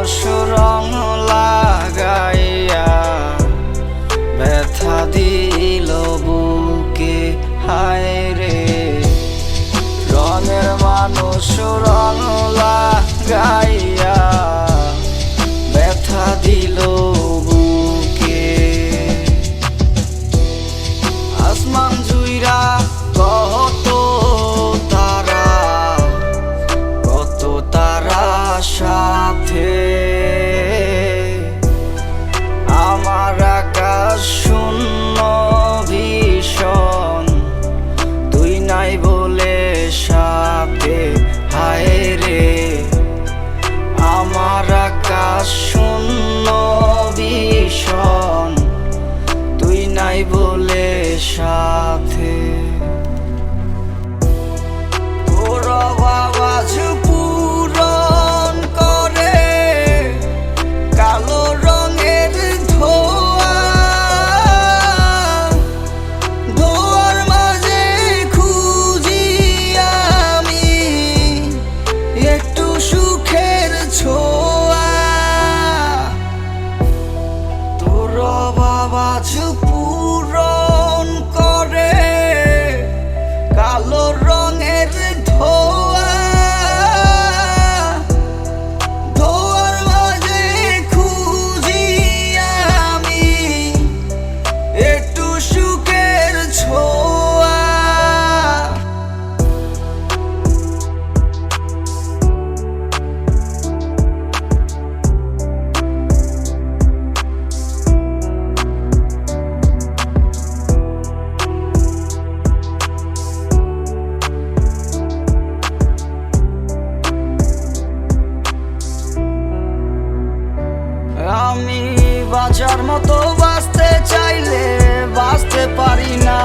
মানুষ রং লাগাইয়া ব্যথা দিল বুকে, হায় রে। রঙের মানুষ রং লাগাইয়া ব্যথা দিল বুকে। আসমান জুইরা কত তারা, কত তারা সাথে আমার আকাশ শূন্য ভীষণ, তুই নাই বলে সাথে, হায় রে। আমার আকাশ শূন্য ভীষণ, তুই নাই বলে সাথে। তোর আওয়াজ পূরণ করে কালো রঙের ধোঁয়া, ধোঁয়ার মাঝে খুঁজি আমি একটু সুখের ছোঁয়া। তোর আওয়াজ পূরণ করে কালো রঙের ধোঁয়া, ধোঁয়ার মাঝে খুঁজি আমি একটু সুখের ছোঁয়া। আমি বাঁচার মতো বাঁচতে চাইলে বাঁচতে পারি না।